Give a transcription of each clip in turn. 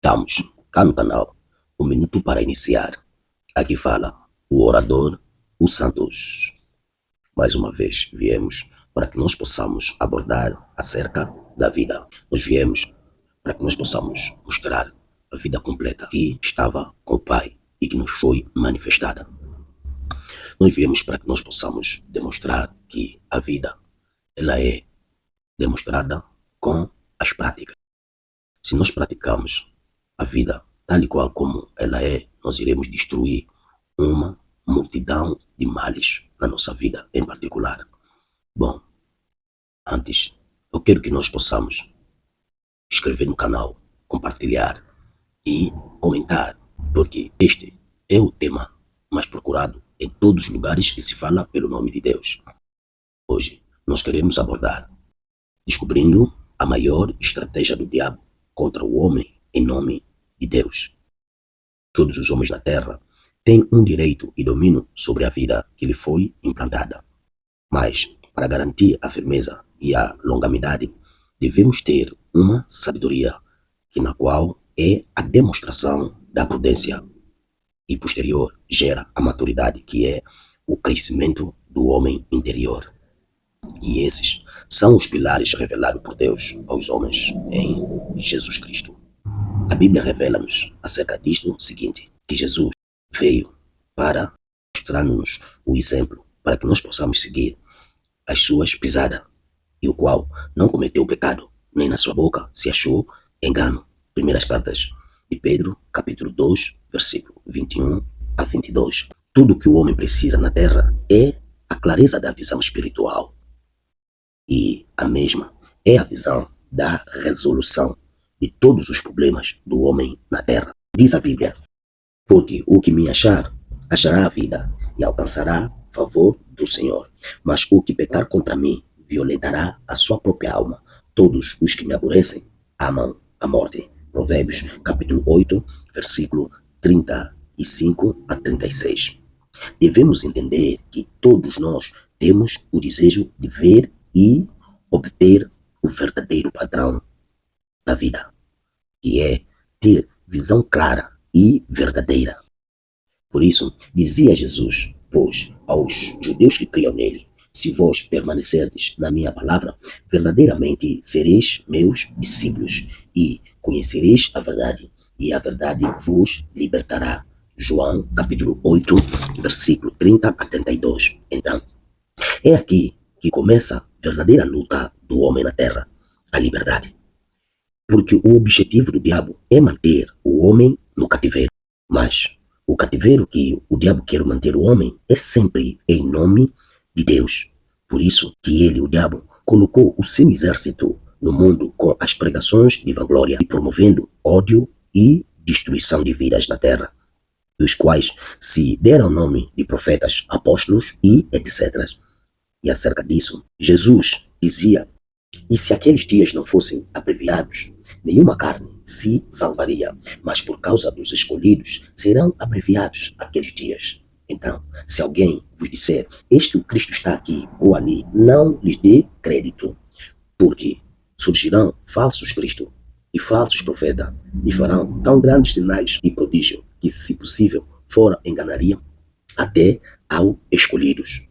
Estamos cá no canal, um minuto para iniciar. Aqui fala o orador, o Santos. Mais uma vez viemos para que nós possamos abordar acerca da vida. Nós viemos para que nós possamos mostrar a vida completa que estava com o Pai e que nos foi manifestada. Nós viemos para que nós possamos demonstrar que a vida ela é demonstrada com as práticas. Se nós praticamos a vida tal e qual como ela é, nós iremos destruir uma multidão de males na nossa vida em particular. Bom, antes, eu quero que nós possamos inscrever no canal, compartilhar e comentar, porque este é o tema mais procurado em todos os lugares que se fala pelo nome de Deus. Hoje, nós queremos abordar descobrindo a maior estratégia do diabo contra o homem em nome de Deus. Todos os homens na terra têm um direito e domínio sobre a vida que lhe foi implantada. Mas, para garantir a firmeza e a longanimidade, devemos ter uma sabedoria na qual é a demonstração da prudência e posterior gera a maturidade, que é o crescimento do homem interior. E esses são os pilares revelados por Deus aos homens em Jesus Cristo. A Bíblia revela-nos acerca disto o seguinte, que Jesus veio para mostrar-nos o exemplo, para que nós possamos seguir as suas pisadas, e o qual não cometeu pecado, nem na sua boca se achou engano. Primeiras cartas de Pedro, capítulo 2, versículo 21 a 22. Tudo que o homem precisa na terra é a clareza da visão espiritual. E a mesma é a visão da resolução de todos os problemas do homem na terra. Diz a Bíblia, porque o que me achar, achará a vida e alcançará favor do Senhor. Mas o que pecar contra mim, violentará a sua própria alma. Todos os que me aborrecem, amam a morte. Provérbios, capítulo 8, versículo 35 a 36. Devemos entender que todos nós temos o desejo de ver e obter o verdadeiro padrão da vida, que é ter visão clara e verdadeira. Por isso, dizia Jesus, pois, aos judeus que criam nele, se vós permanecerdes na minha palavra, verdadeiramente sereis meus discípulos e conhecereis a verdade, e a verdade vos libertará. João, capítulo 8, versículo 30 a 32. Então, é aqui que começa a verdadeira luta do homem na terra, a liberdade. Porque o objetivo do diabo é manter o homem no cativeiro. Mas o cativeiro que o diabo quer manter o homem é sempre em nome de Deus. Por isso que ele, o diabo, colocou o seu exército no mundo com as pregações de vanglória e promovendo ódio e destruição de vidas na terra, dos quais se deram nome de profetas, apóstolos e etc. E acerca disso, Jesus dizia, e se aqueles dias não fossem abreviados, nenhuma carne se salvaria, mas por causa dos escolhidos serão abreviados aqueles dias. Então, se alguém vos disser, eis que o Cristo está aqui ou ali, não lhes dê crédito, porque surgirão falsos Cristo e falsos profetas, e farão tão grandes sinais e prodígios, que, se possível, fora enganariam até aos escolhidos.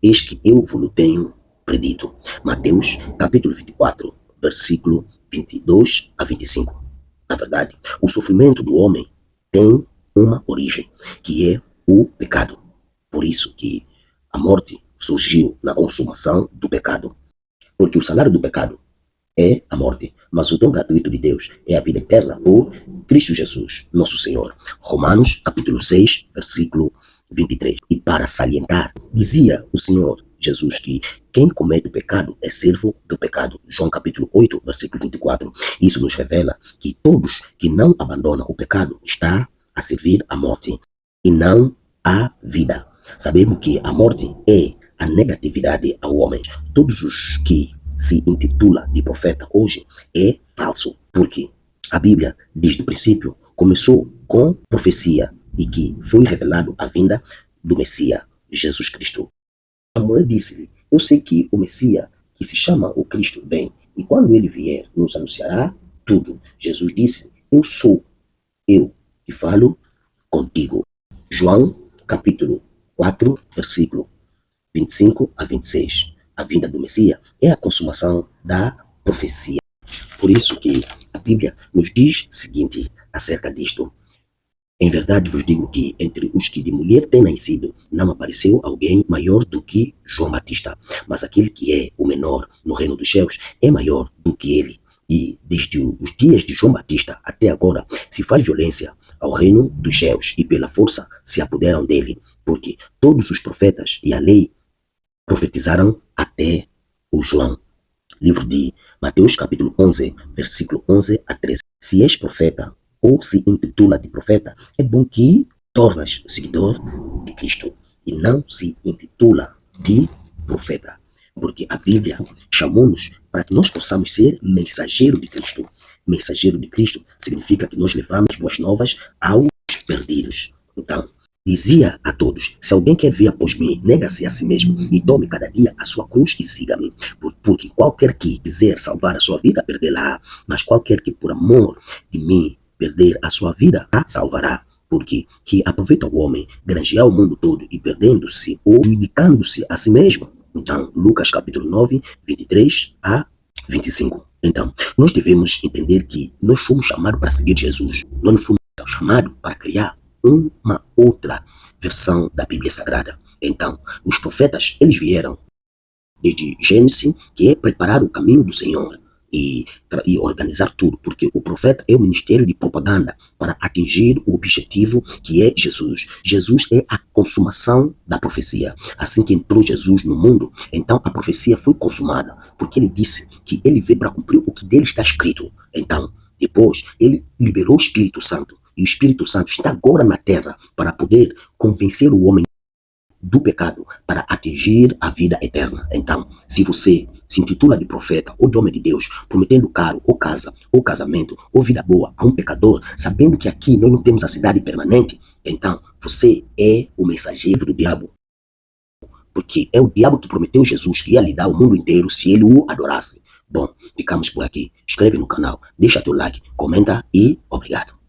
Eis que eu vos tenho predito. Mateus, capítulo 24, versículo 22 a 25. Na verdade, o sofrimento do homem tem uma origem, que é o pecado. Por isso que a morte surgiu na consumação do pecado. Porque o salário do pecado é a morte, mas o dom gratuito de Deus é a vida eterna por Cristo Jesus, nosso Senhor. Romanos, capítulo 6, versículo 23. E para salientar, dizia o Senhor Jesus que quem comete o pecado é servo do pecado. João capítulo 8, versículo 24. Isso nos revela que todos que não abandonam o pecado está a servir a morte e não a vida. Sabemos que a morte é a negatividade ao homem. Todos os que se intitula de profeta hoje é falso, porque a Bíblia, desde o princípio, começou com profecia e que foi revelado a vinda do Messias, Jesus Cristo. A mulher disse-lhe, eu sei que o Messias, que se chama o Cristo, vem, e quando ele vier, nos anunciará tudo. Jesus disse, eu sou eu que falo contigo. João, capítulo 4, versículo 25 a 26. A vinda do Messias é a consumação da profecia. Por isso que a Bíblia nos diz o seguinte acerca disto. Em verdade vos digo que entre os que de mulher têm nascido, não apareceu alguém maior do que João Batista. Mas aquele que é o menor no reino dos céus é maior do que ele. E desde os dias de João Batista até agora se faz violência ao reino dos céus e pela força se apoderam dele, porque todos os profetas e a lei profetizaram até o João. Livro de Mateus capítulo 11, versículo 11 a 13. Se és profeta ou se intitula de profeta, é bom que tornas seguidor de Cristo e não se intitula de profeta, porque a Bíblia chamou-nos para que nós possamos ser mensageiro de Cristo. Mensageiro de Cristo significa que nós levamos boas novas aos perdidos. Então, dizia a todos, se alguém quer vir após mim, nega-se a si mesmo e tome cada dia a sua cruz e siga-me. Porque qualquer que quiser salvar a sua vida, perdê-la. Mas qualquer que por amor de mim perder a sua vida, a salvará. Porque que aproveita o homem granjear o mundo todo e perdendo-se ou indicando-se a si mesmo. Então, Lucas capítulo 9, 23 a 25. Então, nós devemos entender que nós fomos chamados para seguir Jesus. Nós não fomos chamados para criar uma outra versão da Bíblia Sagrada. Então, os profetas, eles vieram desde Gênesis, que é preparar o caminho do Senhor e organizar tudo, porque o profeta é o ministério de propaganda para atingir o objetivo que é Jesus. Jesus é a consumação da profecia. Assim que entrou Jesus no mundo, então a profecia foi consumada, porque ele disse que ele veio para cumprir o que dele está escrito. Então, depois, ele liberou o Espírito Santo, e o Espírito Santo está agora na terra para poder convencer o homem do pecado para atingir a vida eterna. Então, se você se intitula de profeta ou de homem de Deus, prometendo caro, ou casa, ou casamento, ou vida boa a um pecador, sabendo que aqui nós não temos a cidade permanente, então você é o mensageiro do diabo. Porque é o diabo que prometeu Jesus que ia lhe dar o mundo inteiro se ele o adorasse. Bom, ficamos por aqui. Inscreve no canal, deixa teu like, comenta e obrigado.